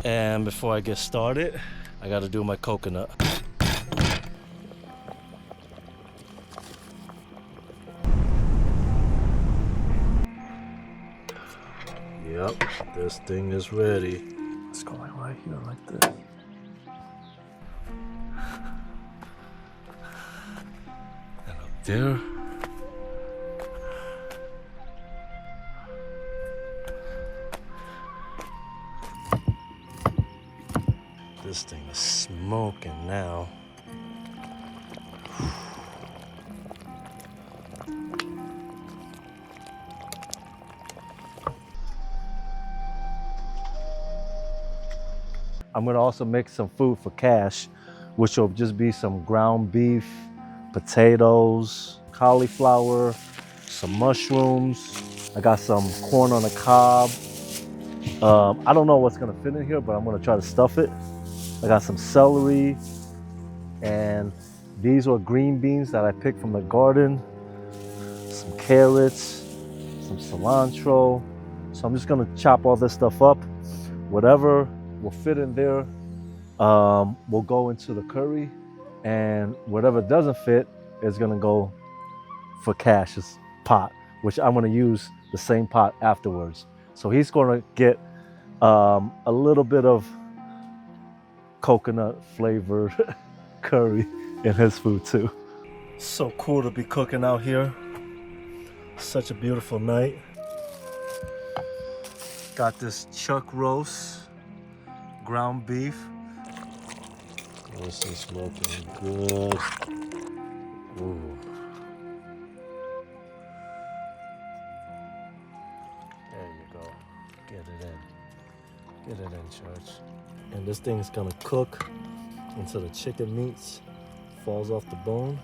And before I get started, I gotta do my coconut. Yep, this thing is ready. It's going right here like this. And up there. This thing is smoking now. I'm gonna also make some food for Kash, which will just be some ground beef, potatoes, cauliflower, some mushrooms. I got some corn on the cob. I don't know what's gonna fit in here, but I'm gonna try to stuff it. I got some celery, and these were green beans that I picked from the garden, some carrots, some cilantro. So I'm just gonna chop all this stuff up. Whatever will fit in there will go into the curry, and whatever doesn't fit is gonna go for Kash's pot, which I'm gonna use the same pot afterwards. So he's gonna get a little bit of coconut flavored curry in his food too. So cool to be cooking out here. Such a beautiful night. Got this chuck roast, ground beef. This is looking good. Ooh. There you go. Get it in. Get it in, church. And this thing is gonna cook until the chicken meats falls off the bone.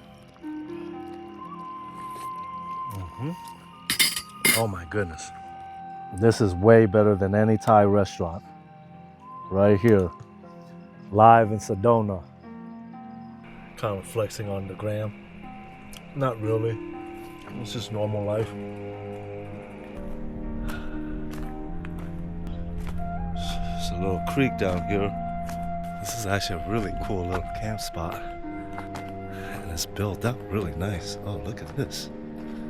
Oh my goodness. This is way better than any Thai restaurant. Right here, live in Sedona. Kind of flexing on the gram. Not really. It's just normal life. There's a little creek down here. This is actually a really cool little camp spot. And it's built up really nice. Oh, look at this.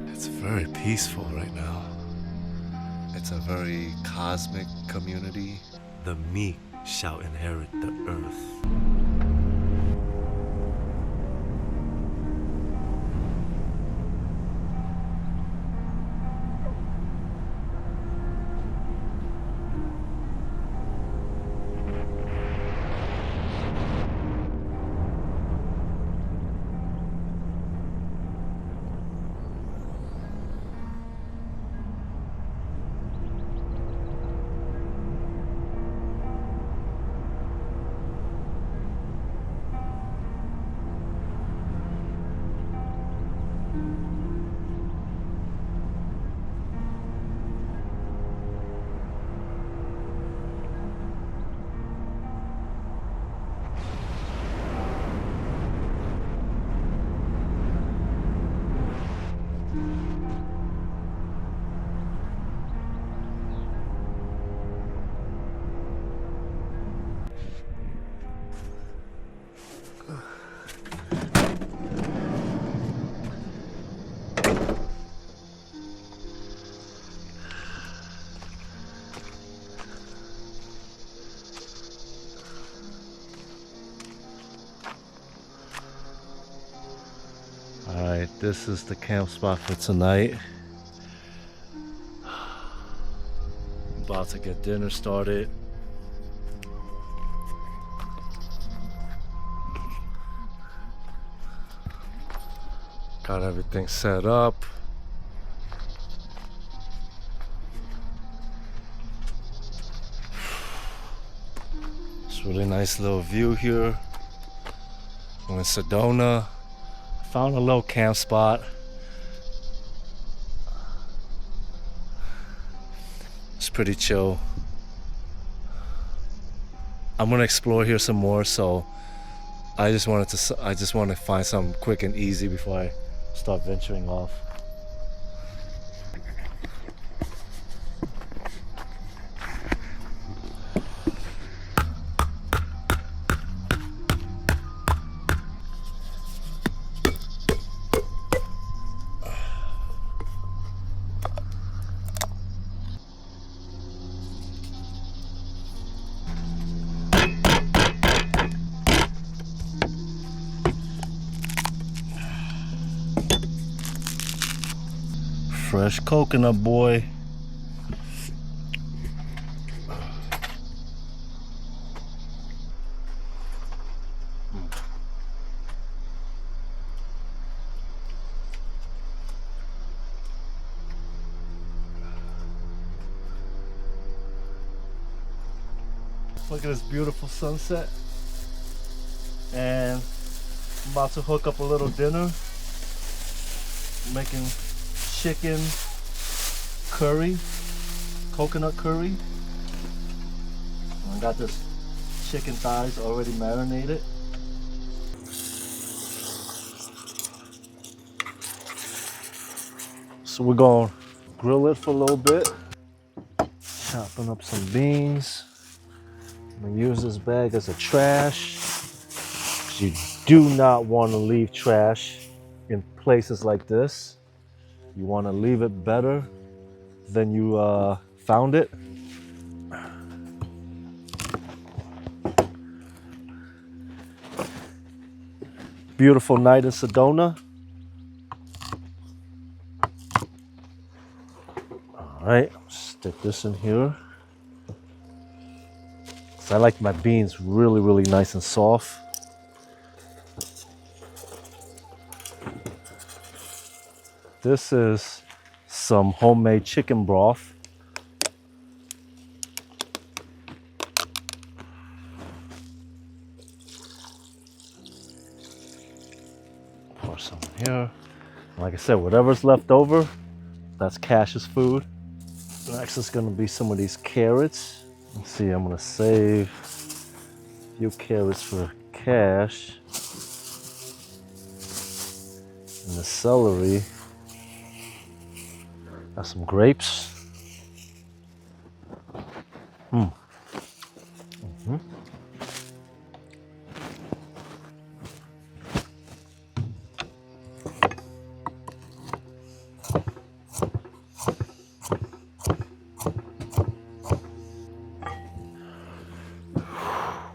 It's very peaceful right now. It's a very cosmic community. The meek shall inherit the earth. Alright, this is the camp spot for tonight. About to get dinner started. Got everything set up. It's a really nice little view here. We're in Sedona. Found a little camp spot. It's pretty chill. I'm gonna explore here some more, so I just want to find something quick and easy before I start venturing off. Fresh coconut, boy. Look at this beautiful sunset. And I'm about to hook up a little dinner. I'm making chicken curry, coconut curry. I got this chicken thighs already marinated. So we're gonna grill it for a little bit. Chopping up some beans. I'm gonna use this bag as a trash. You do not want to leave trash in places like this. You want to leave it better than you found it. Beautiful night in Sedona. All right, stick this in here. I like my beans really, really nice and soft. This is some homemade chicken broth. Pour some here. Like I said, whatever's left over, that's Kash's food. Next is gonna be some of these carrots. Let's see, I'm gonna save a few carrots for Kash. And the celery. Got some grapes.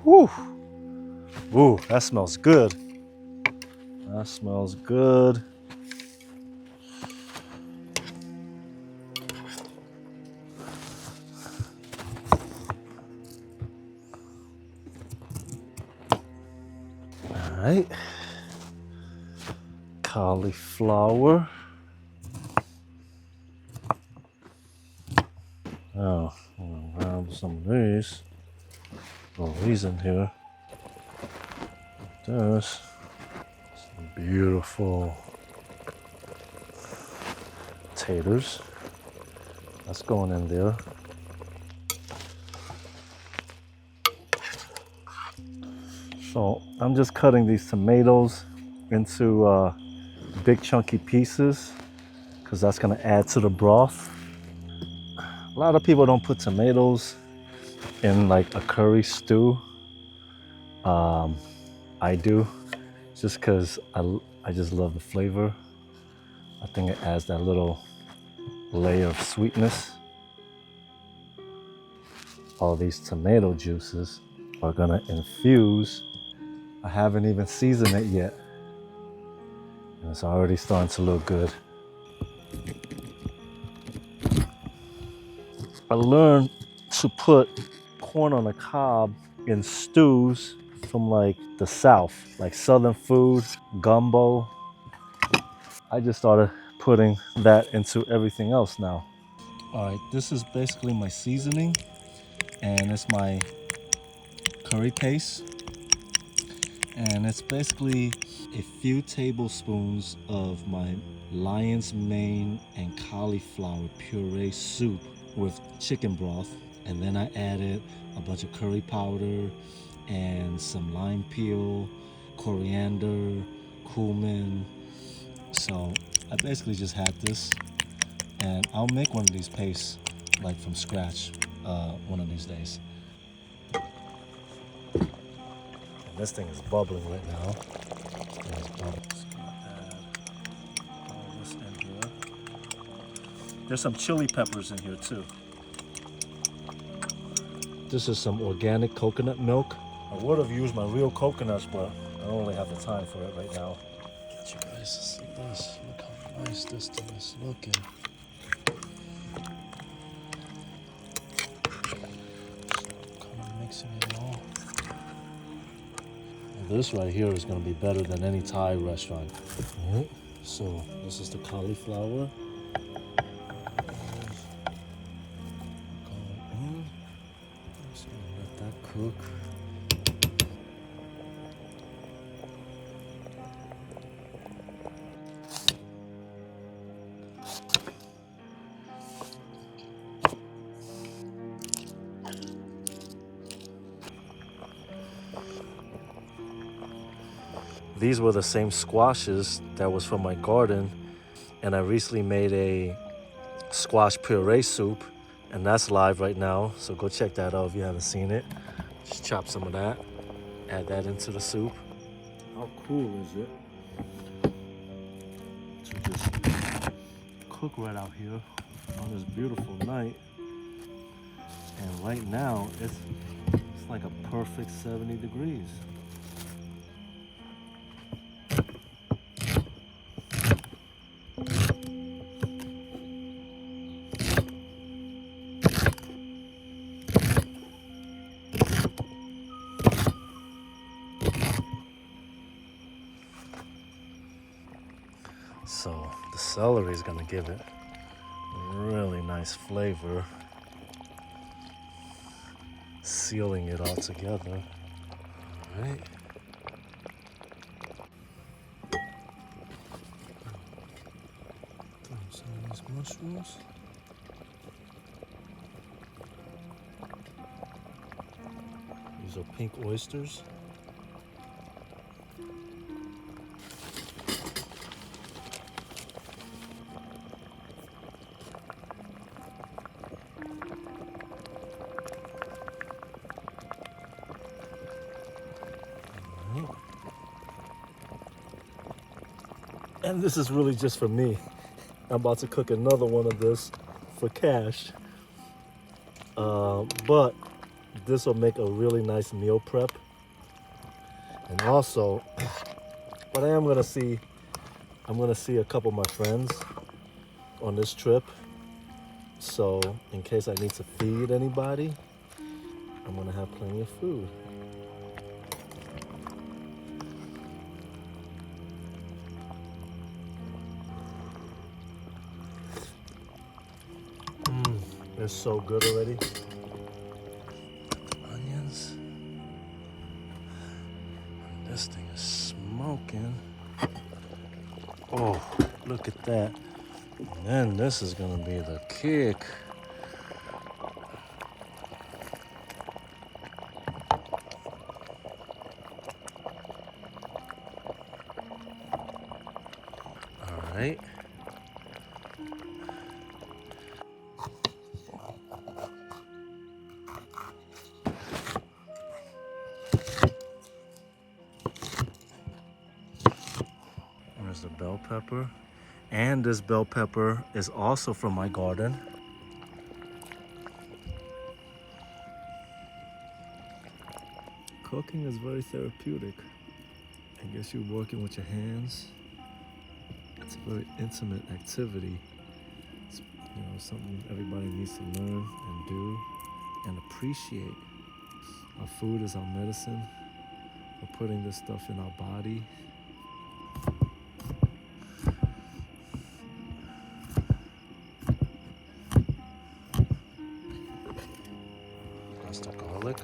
Woo! Ooh, that smells good. That smells good. All right. Cauliflower. Oh, I'm gonna grab some of these. Oh, these in here. There's some beautiful taters. That's going in there. So I'm just cutting these tomatoes into big chunky pieces because that's going to add to the broth. A lot of people don't put tomatoes in like a curry stew. I do, just because I just love the flavor. I think it adds that little layer of sweetness. All these tomato juices are gonna infuse. I haven't even seasoned it yet, and it's already starting to look good. I learned to put corn on the cob in stews from like the South, like Southern food, gumbo. I just started putting that into everything else now. All right, this is basically my seasoning, and it's my curry paste. And it's basically a few tablespoons of my lion's mane and cauliflower puree soup with chicken broth. And then I added a bunch of curry powder and some lime peel, coriander, cumin. So I basically just had this, and I'll make one of these pastes like from scratch one of these days. And this thing is bubbling right now. There's some chili peppers in here too. This is some organic coconut milk. I would have used my real coconuts, but I don't really have the time for it right now. Get you guys to see this. Look how nice this thing is looking. this right here is gonna be better than any Thai restaurant. All right, so this is the cauliflower. So let that cook. These were the same squashes that was from my garden, and I recently made a squash puree soup, and that's live right now, so go check that out if you haven't seen it. Just chop some of that, add that into the soup. How cool is it to just cook right out here on this beautiful night? And right now it's like a perfect 70 degrees. So the celery is gonna give it really nice flavor, sealing it all together. All right. Throw some of these mushrooms. These are pink oysters. And this is really just for me. I'm about to cook another one of this for Kash. But this will make a really nice meal prep. And also, but I'm gonna see a couple of my friends on this trip. So in case I need to feed anybody, I'm gonna have plenty of food. They're so good already. Onions. This thing is smoking. Oh, look at that. And then this is gonna be the kick. All right. There's the bell pepper. And this bell pepper is also from my garden. Cooking is very therapeutic. I guess you're working with your hands. It's a very intimate activity. It's, something everybody needs to learn and do and appreciate. Our food is our medicine. We're putting this stuff in our body. That's the garlic.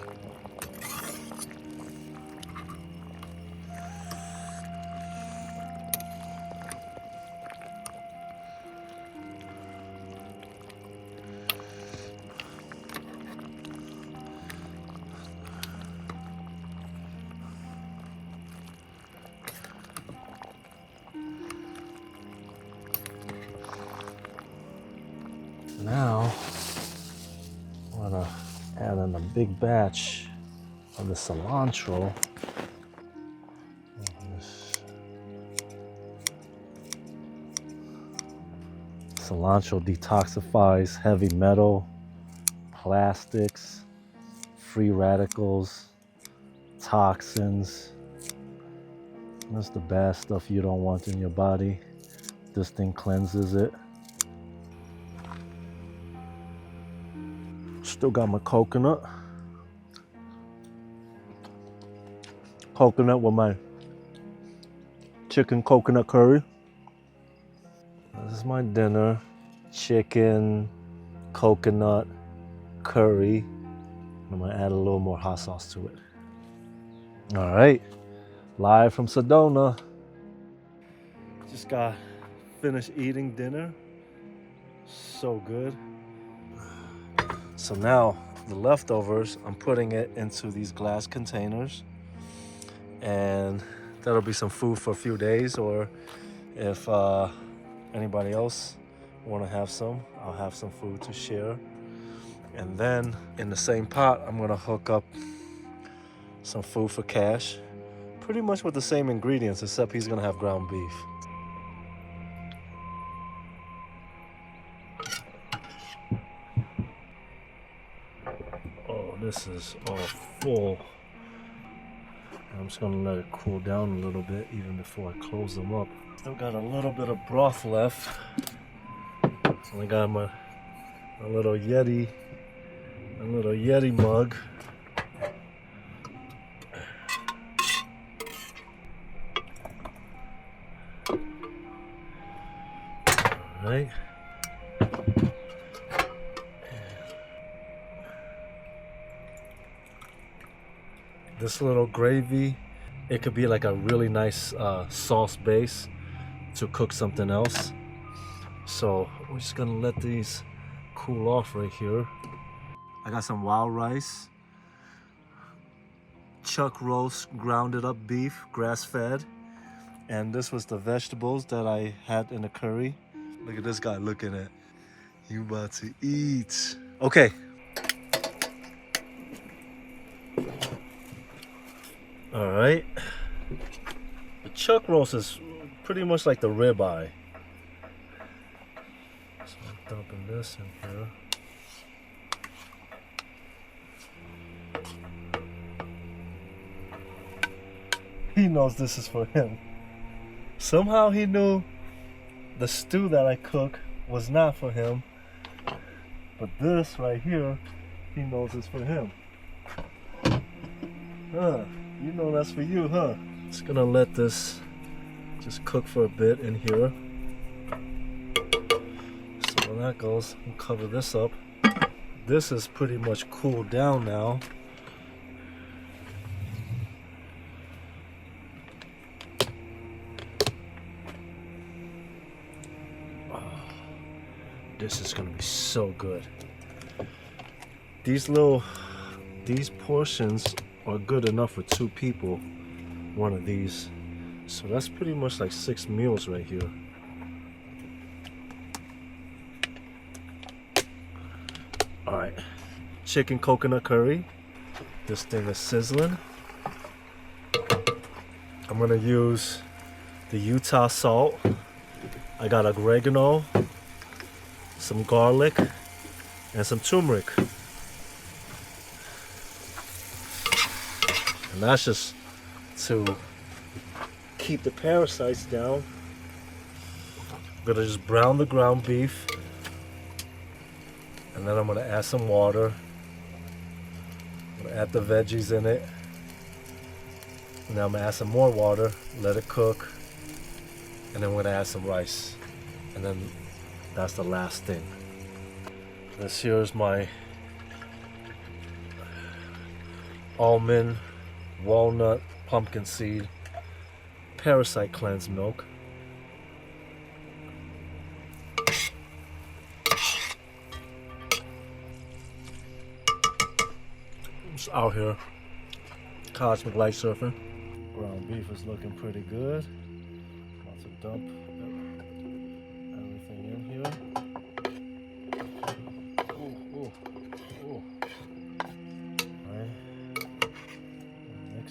Now, I'm gonna add in a big batch of the cilantro. Cilantro detoxifies heavy metal, plastics, free radicals, toxins. That's the bad stuff you don't want in your body. This thing cleanses it. Still got my coconut. coconut with my chicken coconut curry. This is my dinner. Chicken, coconut, curry. I'm gonna add a little more hot sauce to it. All right, live from Sedona. Just got finished eating dinner. So good. So now the leftovers, I'm putting it into these glass containers, and that'll be some food for a few days, or if anybody else want to have some, I'll have some food to share. And then in the same pot, I'm gonna hook up some food for Kash, pretty much with the same ingredients, except he's gonna have ground beef. Oh, this is all full. I'm just gonna let it cool down a little bit even before I close them up. Still got a little bit of broth left. So I got my little Yeti mug. All right. This little gravy, it could be like a really nice sauce base to cook something else. So we're just gonna let these cool off right here. I got some wild rice, chuck roast, grounded up beef, grass fed. And this was the vegetables that I had in the curry. Look at this guy looking at, you about to eat. Okay. All right. The chuck roast is pretty much like the ribeye. So I'm dumping this in here. He knows this is for him. Somehow he knew the stew that I cook was not for him. But this right here, he knows is for him. You know that's for you, huh? Just gonna let this just cook for a bit in here. So when that goes, we'll cover this up. This is pretty much cooled down now. Oh, this is gonna be so good. These portions are good enough for 2 people, one of these. So that's pretty much like 6 meals right here. All right, chicken coconut curry. This thing is sizzling. I'm gonna use the Utah salt. I got oregano, some garlic, and some turmeric. And that's just to keep the parasites down. I'm gonna just brown the ground beef. And then I'm gonna add some water. I'm gonna add the veggies in it. And then I'm gonna add some more water, let it cook. And then we're gonna add some rice. And then that's the last thing. This here is my almond, walnut, pumpkin seed, parasite cleanse milk. Just out here, cosmic light surfing. Ground beef is looking pretty good. About to dump everything in here. Ooh. All right. Mix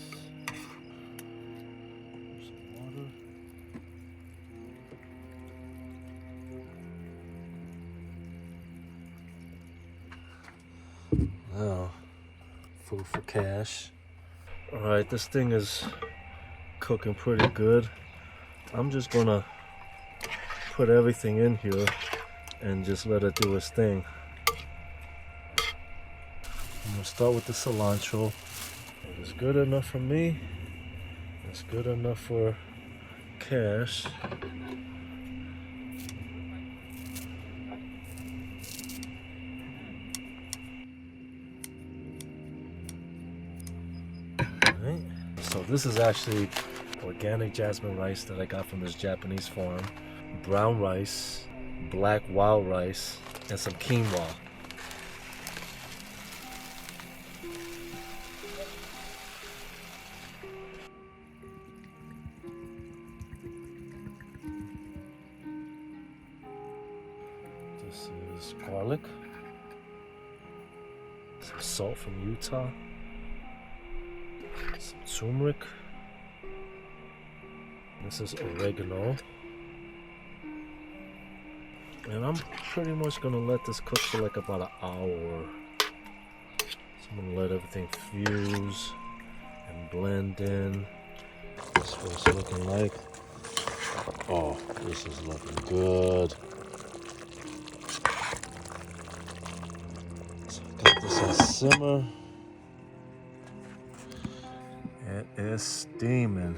some water. Now, food for Kash. All right, this thing is cooking pretty good. I'm just gonna put everything in here and just let it do its thing. I'm gonna start with the cilantro. It is good enough for me. It's good enough for Kash. Alright, so this is actually organic jasmine rice that I got from this Japanese farm. Brown rice, black wild rice, and some quinoa. This is garlic, some salt from Utah, some turmeric. This is oregano. And I'm pretty much gonna let this cook for like about an hour. So I'm gonna let everything fuse and blend in. That's what it's looking like. Oh, this is looking good. So I got this on simmer. It is steaming.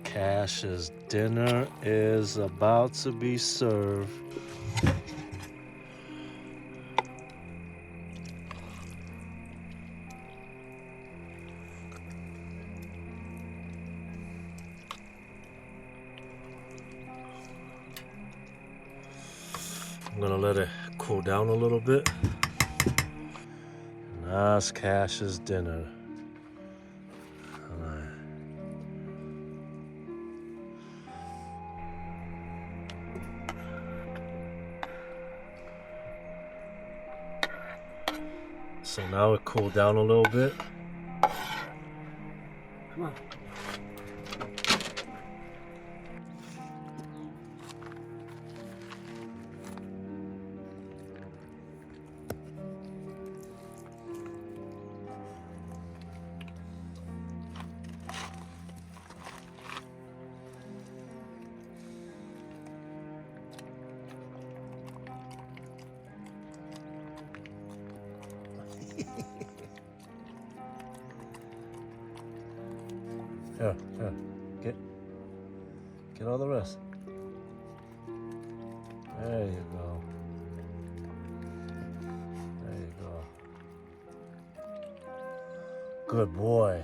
Kash's dinner is about to be served. I'm gonna let it cool down a little bit. And that's Kash's dinner. So now it cooled down a little bit. Come on. Here, get all the rest. There you go. There you go. Good boy.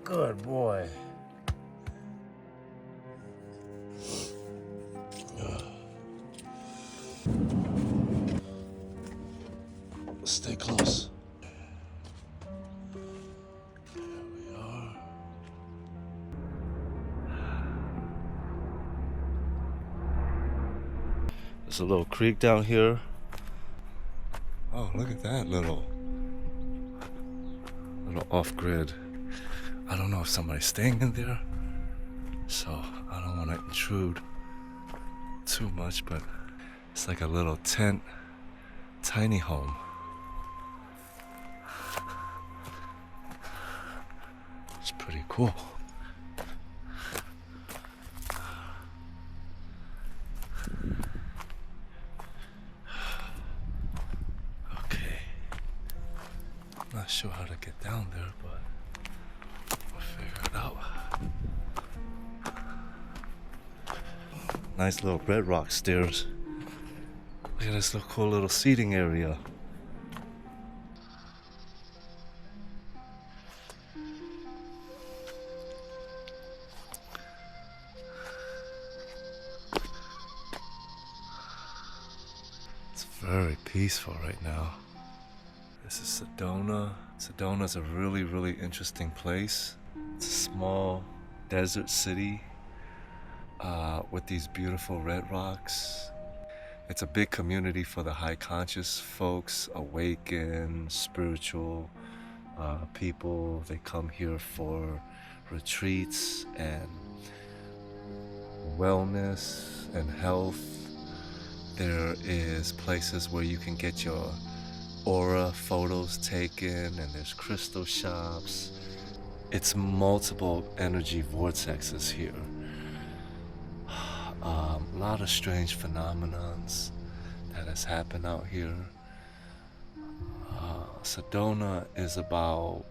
Good boy. Stay close. There's a little creek down here. Oh, look at that little off-grid. I don't know if somebody's staying in there, so I don't want to intrude too much, but it's like a little tent, tiny home. It's pretty cool. Not sure how to get down there, but we'll figure it out. Nice little bedrock stairs. Look at this little cool little seating area. It's very peaceful right now. This is Sedona. Sedona is a really, really interesting place. It's a small desert city with these beautiful red rocks. It's a big community for the high conscious folks, awakened, spiritual people. They come here for retreats and wellness and health. There is places where you can get your aura photos taken, and there's crystal shops. It's multiple energy vortexes here. A lot of strange phenomenons that has happened out here. Sedona is about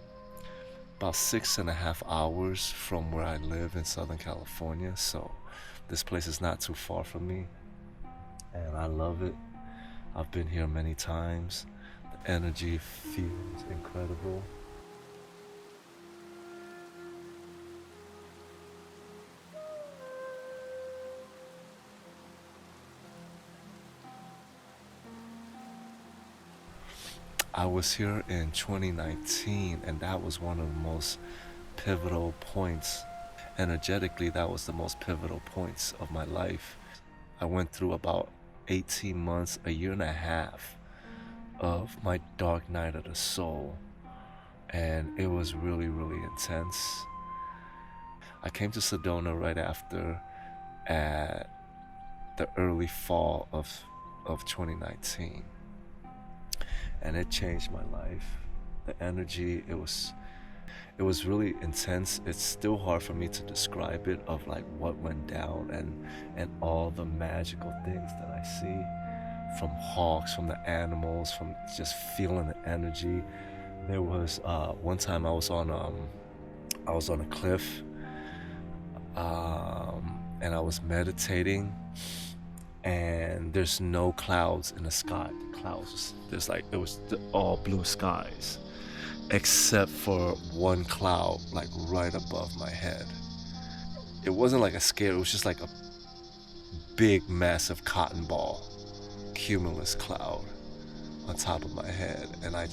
about 6.5 hours from where I live in Southern California. So this place is not too far from me, and I love it. I've been here many times. The energy feels incredible. I was here in 2019, and that was one of the most pivotal points. Energetically, that was the most pivotal points of my life. I went through about 18 months, a year and a half of my dark night of the soul, and it was really, really intense. I came to Sedona right after, at the early fall of 2019, and it changed my life. The energy, it was really intense. It's still hard for me to describe it, of like what went down, and all the magical things that I see, from hawks, from the animals, from just feeling the energy. There was one time I was on a cliff, and I was meditating, and there's no clouds in the sky. The clouds, it was all blue skies, except for one cloud, like right above my head. It wasn't like a scare, it was just like a big, massive cotton ball, cumulus cloud on top of my head. And I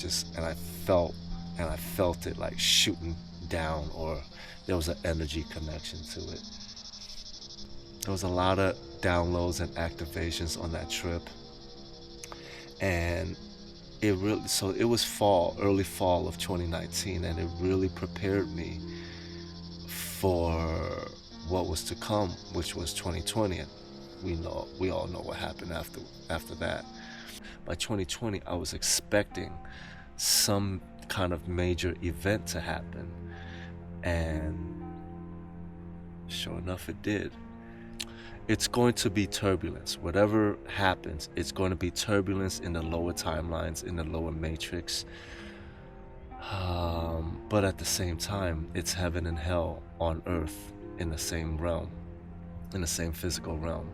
felt it like shooting down, or there was an energy connection to it. There was a lot of downloads and activations on that trip. And it was early fall of 2019, and it really prepared me for what was to come, which was 2020. And we all know what happened after that. By 2020, I was expecting some kind of major event to happen, and sure enough, it did. It's going to be turbulence. Whatever happens, it's going to be turbulence in the lower timelines, in the lower matrix. But at the same time, it's heaven and hell on earth in the same realm, in the same physical realm.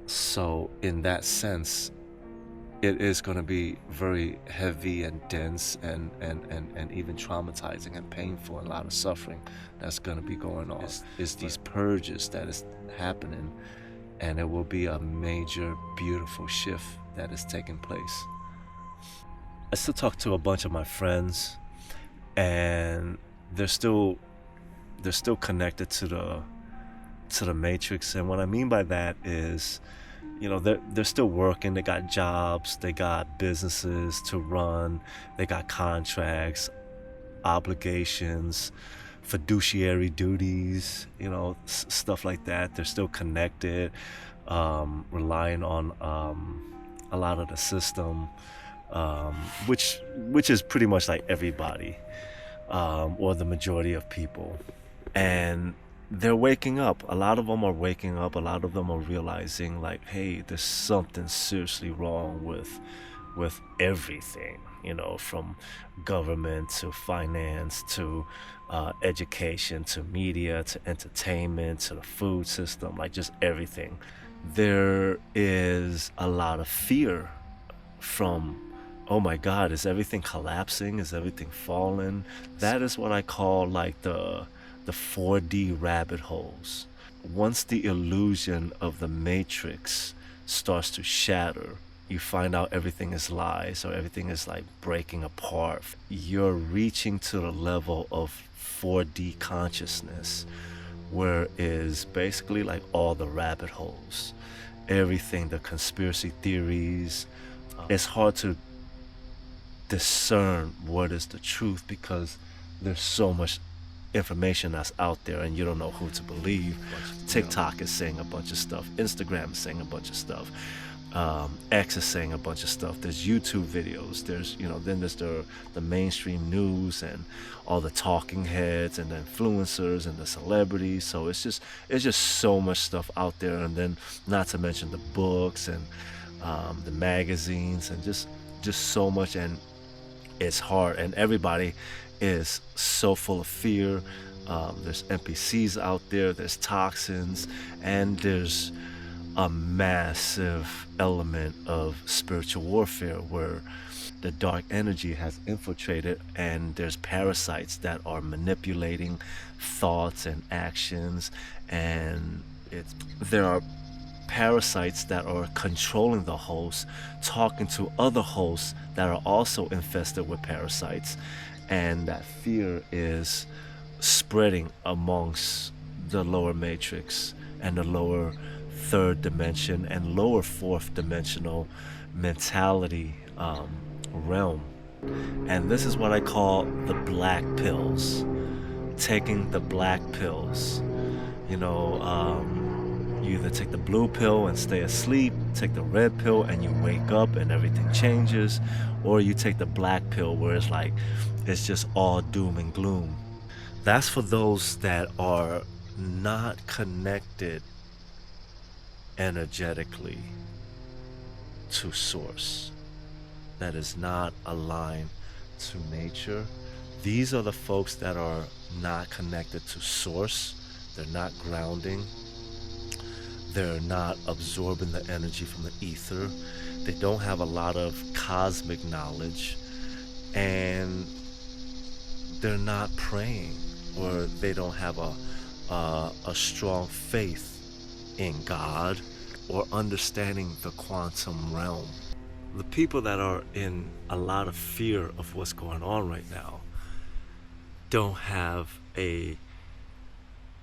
So in that sense, it is going to be very heavy and dense, and even traumatizing and painful, and a lot of suffering that's going to be going on. It's these purges that is happening, and it will be a major, beautiful shift that is taking place. I still talk to a bunch of my friends, and they're still connected to the matrix. And what I mean by that is, they're still working. They got jobs, they got businesses to run, they got contracts, obligations, fiduciary duties, stuff like that. They're still connected, relying on a lot of the system, which is pretty much like everybody, or the majority of people. And they're waking up. A lot of them are waking up. A lot of them are realizing, like, hey, there's something seriously wrong with everything, from government to finance to education to media to entertainment to the food system, like just everything. There is a lot of fear from, oh my God, is everything collapsing? Is everything falling? That is what I call like the 4D rabbit holes. Once the illusion of the matrix starts to shatter, you find out everything is lies, or everything is like breaking apart. You're reaching to the level of 4D consciousness, where is basically like all the rabbit holes, everything, the conspiracy theories. It's hard to discern what is the truth, because there's so much information that's out there, and you don't know who to believe. TikTok is saying a bunch of stuff, Instagram is saying a bunch of stuff, X is saying a bunch of stuff. There's YouTube videos, there's then there's the mainstream news, and all the talking heads, and the influencers, and the celebrities. So it's just so much stuff out there. And then not to mention the books, and the magazines, and just so much. And It's hard, and everybody is so full of fear. There's NPCs out there, there's toxins, and there's a massive element of spiritual warfare where the dark energy has infiltrated, and there's parasites that are manipulating thoughts and actions, and there are parasites that are controlling the host, talking to other hosts that are also infested with parasites, and that fear is spreading amongst the lower matrix and the lower third dimension and lower fourth dimensional mentality realm. And this is what I call the black pills. Taking the black pills. You know, you either take the blue pill and stay asleep, take the red pill and you wake up and everything changes, or you take the black pill where it's like, it's just all doom and gloom. That's for those that are not connected energetically to source, that is not aligned to nature. These are the folks that are not connected to source. They're not grounding. They're not absorbing the energy from the ether. They don't have a lot of cosmic knowledge, and they're not praying, or they don't have a strong faith in God or understanding the quantum realm. The people that are in a lot of fear of what's going on right now don't have a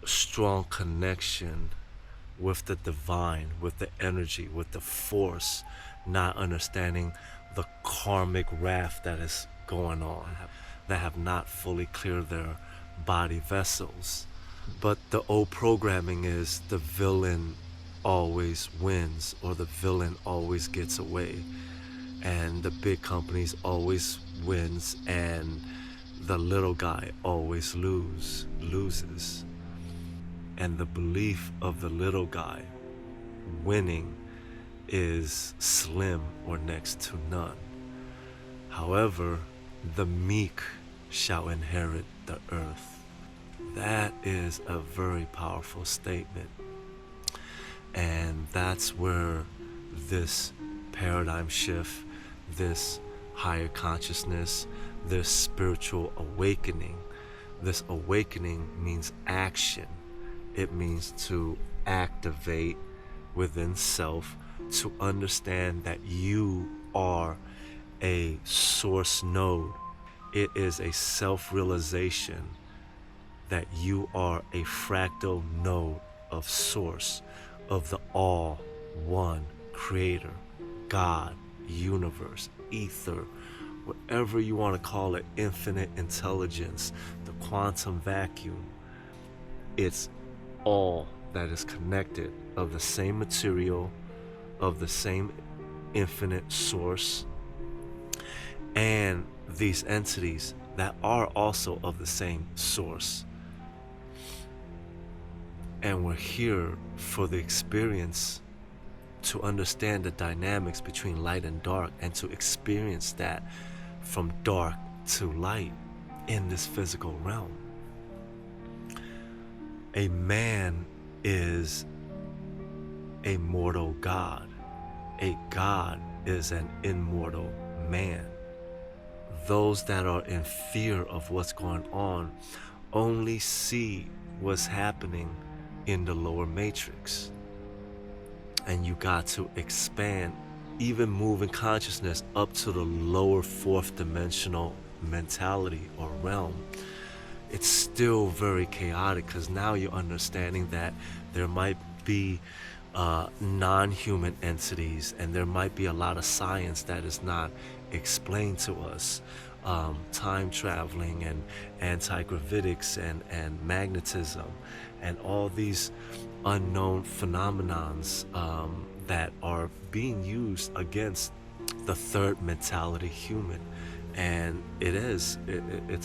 strong connection with the divine, with the energy, with the force, not understanding the karmic wrath that is going on, that have not fully cleared their body vessels. But the old programming is the villain always wins, or the villain always gets away, and the big companies always wins, and the little guy always loses. And the belief of the little guy winning is slim or next to none. However, the meek shall inherit the earth. That is a very powerful statement. And that's where this paradigm shift, this higher consciousness, this spiritual awakening, this awakening means action. It means to activate within self, to understand that you are a source node. It is a self-realization that you are a fractal node of source, of the all one creator, God, universe, ether, whatever you want to call it, infinite intelligence, the quantum vacuum. It's all that is connected, of the same material, of the same infinite source, and these entities that are also of the same source. And we're here for the experience, to understand the dynamics between light and dark, and to experience that from dark to light in this physical realm. A man is a mortal God. A God is an immortal man. Those that are in fear of what's going on only see what's happening in the lower matrix. And you got to expand, even moving consciousness up to the lower fourth dimensional mentality or realm. It's still very chaotic, because now you're understanding that there might be non-human entities, and there might be a lot of science that is not explained to us. Time traveling and anti-gravitics and magnetism and all these unknown phenomenons that are being used against the third mentality human. And it's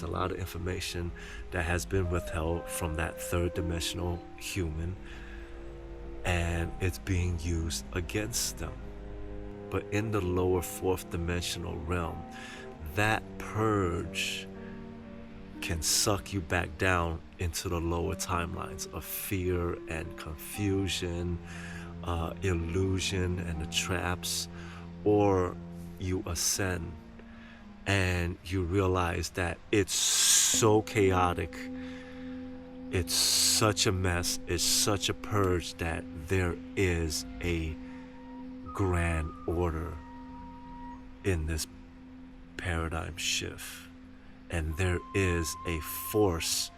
a lot of information that has been withheld from that third dimensional human, and it's being used against them. But in the lower fourth dimensional realm, that purge can suck you back down into the lower timelines of fear and confusion, illusion and the traps, or you ascend and you realize that it's so chaotic, it's such a mess, it's such a purge that there is a grand order in this paradigm shift. And there is a force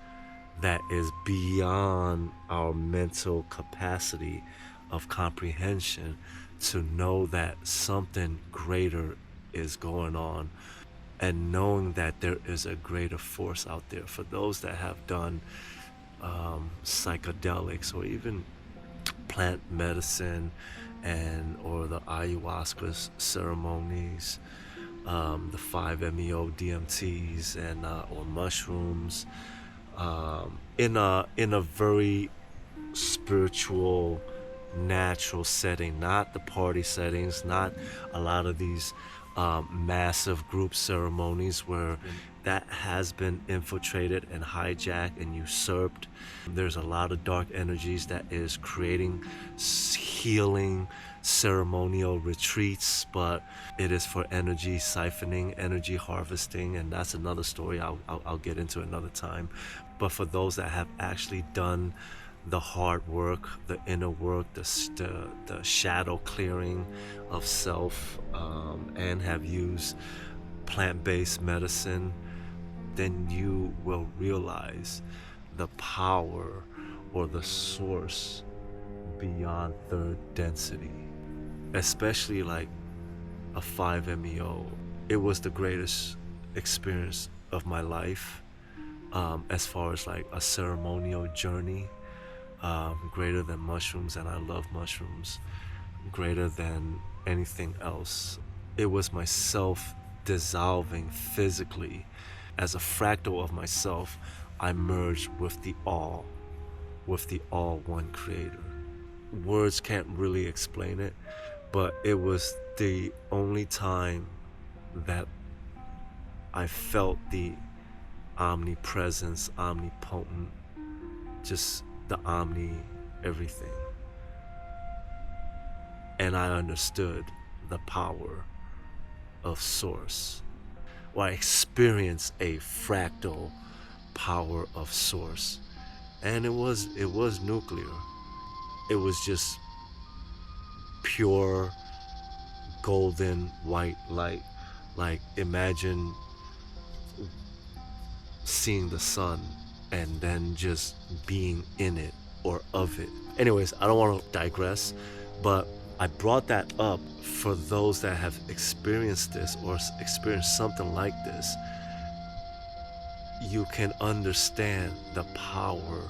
that is beyond our mental capacity of comprehension to know that something greater is going on, and knowing that there is a greater force out there. For those that have done psychedelics or even plant medicine or the ayahuasca ceremonies, the 5-MeO DMTs and or mushrooms, in a very spiritual, natural setting, not the party settings, not a lot of these massive group ceremonies where that has been infiltrated and hijacked and usurped. There's a lot of dark energies that is creating healing ceremonial retreats, but it is for energy siphoning, energy harvesting, and that's another story I'll get into another time. But for those that have actually done the hard work, the inner work, the shadow clearing of self, and have used plant-based medicine, then you will realize the power or the source beyond third density, especially like a 5-MeO. It was the greatest experience of my life, as far as like a ceremonial journey, greater than mushrooms, and I love mushrooms, greater than anything else. It was myself dissolving physically. As a fractal of myself, I merged with the all one creator. Words can't really explain it, but it was the only time that I felt the omnipresence, omnipotent, just the omni everything. And I understood the power of source. Or I experienced a fractal power of source. And it was nuclear. It was just pure golden white light. Like, imagine seeing the sun and then just being in it or of it. Anyways, I don't want to digress, but I brought that up for those that have experienced this or experienced something like this. You can understand the power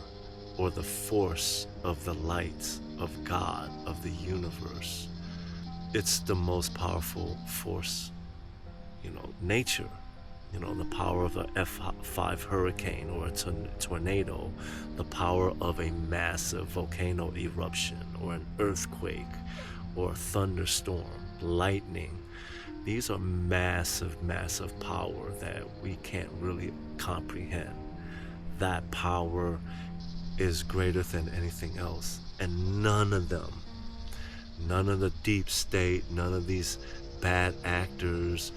or the force of the light of God, of the universe. It's the most powerful force, nature. The power of an F5 hurricane or a tornado, the power of a massive volcano eruption or an earthquake or a thunderstorm, lightning. These are massive, massive power that we can't really comprehend. That power is greater than anything else. And none of the deep state, none of these bad actors,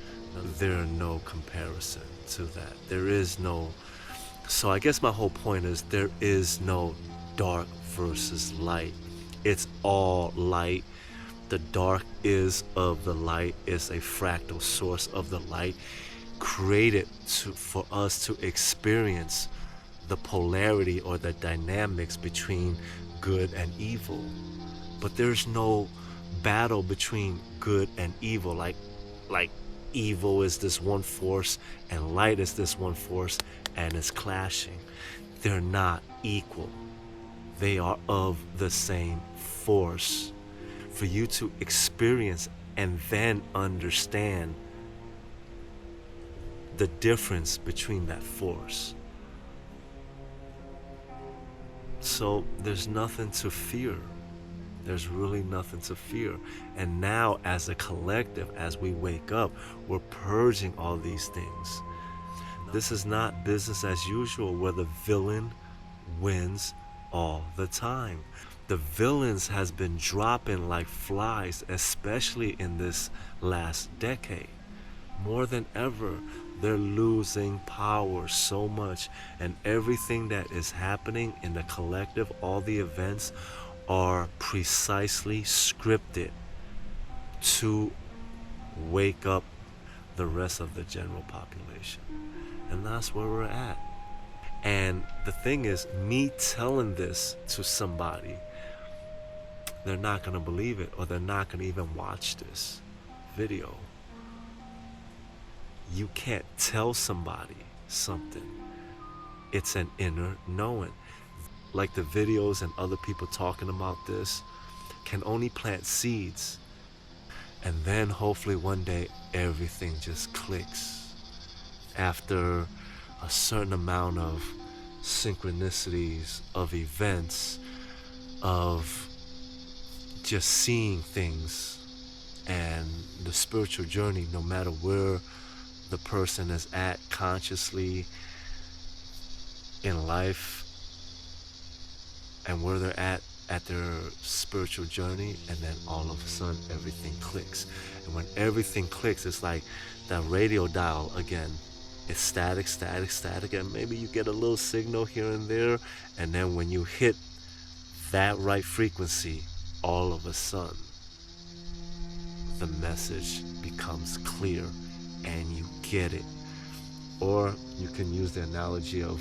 there are no comparison to that. There is no, so I guess my whole point is there is no dark versus light. It's all light. The dark is of the light, is a fractal source of the light, created for us to experience the polarity or the dynamics between good and evil. But there's no battle between good and evil, like evil is this one force and light is this one force and it's clashing. They're not equal. They are of the same force. For you to experience and then understand the difference between that force. So there's nothing to fear. There's really nothing to fear. And now, as a collective, as we wake up, we're purging all these things. This is not business as usual where the villain wins all the time. The villains has been dropping like flies, especially in this last decade. More than ever, they're losing power so much, and everything that is happening in the collective, all the events are precisely scripted to wake up the rest of the general population. And that's where we're at. And the thing is, me telling this to somebody, they're not going to believe it, or they're not going to even watch this video. You can't tell somebody something. It's an inner knowing. Like the videos and other people talking about this can only plant seeds. And then hopefully one day everything just clicks. After a certain amount of synchronicities, of events, of just seeing things, and the spiritual journey, no matter where the person is at consciously in life and where they're at their spiritual journey, and then all of a sudden everything clicks. And when everything clicks, it's like that radio dial again. It's static, static, static, and maybe you get a little signal here and there, and then when you hit that right frequency, all of a sudden the message becomes clear and you get it. Or you can use the analogy of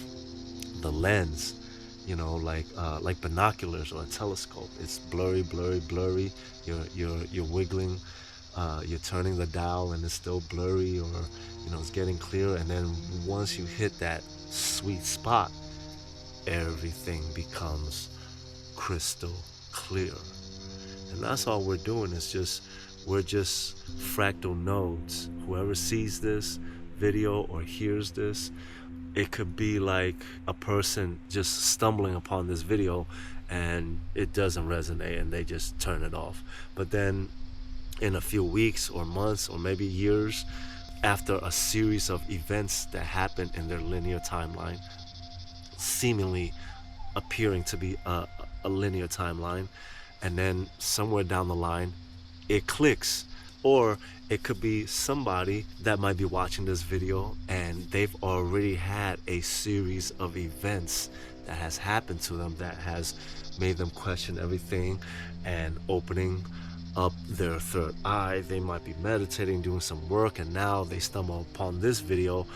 the lens, you know, like binoculars or a telescope. It's blurry, blurry, blurry. You're wiggling, you're turning the dial and it's still blurry, or it's getting clear. And then once you hit that sweet spot, everything becomes crystal clear. And that's all we're doing. We're just fractal nodes. Whoever sees this video or hears this, it could be like a person just stumbling upon this video and it doesn't resonate and they just turn it off. But then in a few weeks or months or maybe years, after a series of events that happen in their linear timeline, seemingly appearing to be a linear timeline, and then somewhere down the line it clicks. Or it could be somebody that might be watching this video and they've already had a series of events that has happened to them that has made them question everything and opening up their third eye. They might be meditating, doing some work, and now they stumble upon this video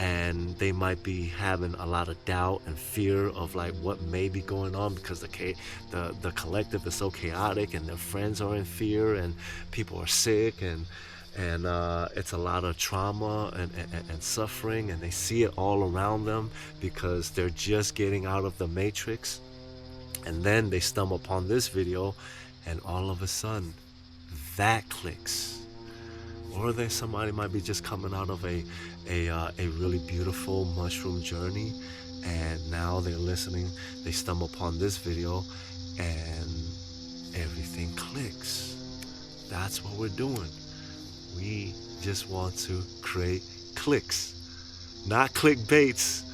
and they might be having a lot of doubt and fear of like what may be going on, because the collective is so chaotic and their friends are in fear and people are sick and it's a lot of trauma and suffering, and they see it all around them because they're just getting out of the matrix. And then they stumble upon this video and all of a sudden that clicks. Or then somebody might be just coming out of a really beautiful mushroom journey, and now they're listening, they stumble upon this video and everything clicks. That's what we're doing. We just want to create clicks. Not clickbaits,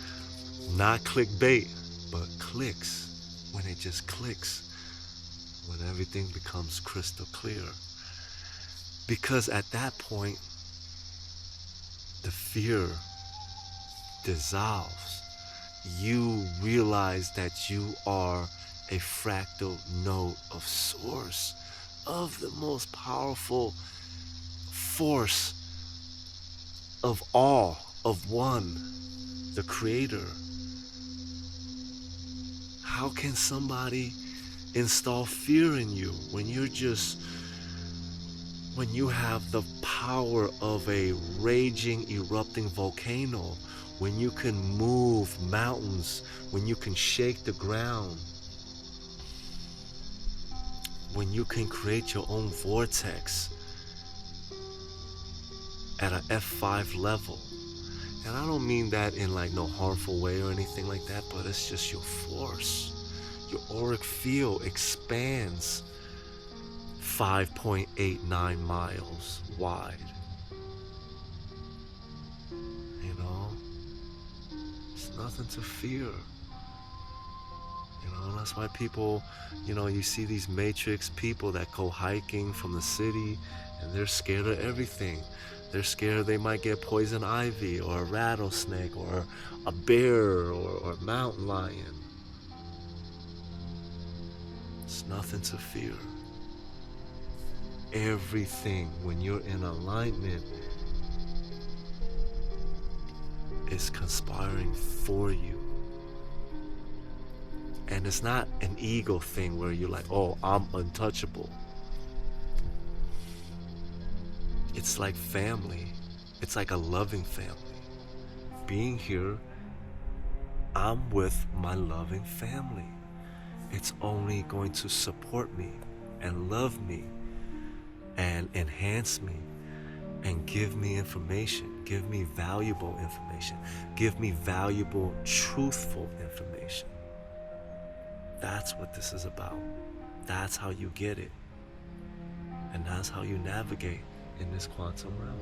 not clickbait, but clicks. When it just clicks, when everything becomes crystal clear. Because at that point, the fear dissolves. You realize that you are a fractal node of source, of the most powerful force of all, of one, the creator. How can somebody install fear in you when you have the power of a raging, erupting volcano, when you can move mountains, when you can shake the ground, when you can create your own vortex at a F5 level? And I don't mean that in like no harmful way or anything like that, but it's just your force. Your auric field expands 5.89 miles wide. You know, it's nothing to fear. You know, that's why people, you know, you see these matrix people that go hiking from the city and they're scared of everything. They're scared they might get poison ivy or a rattlesnake or a bear or a mountain lion. It's nothing to fear. Everything, when you're in alignment, is conspiring for you. And it's not an ego thing where you're like, oh, I'm untouchable. It's like family. It's like a loving family. Being here, I'm with my loving family. It's only going to support me and love me and enhance me and give me information, give me valuable information, give me valuable, truthful information. That's what this is about. That's how you get it. And that's how you navigate in this quantum realm.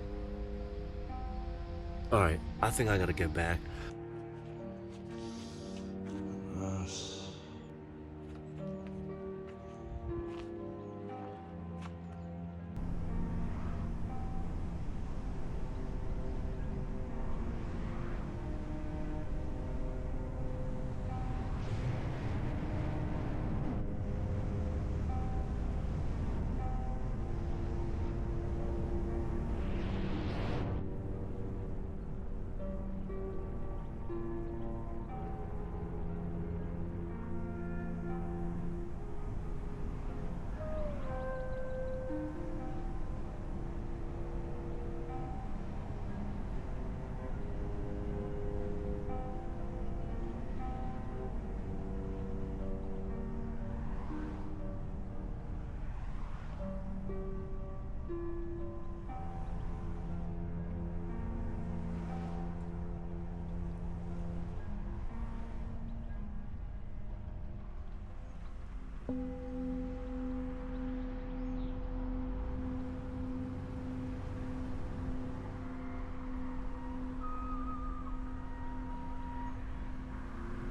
All right, I think I gotta get back.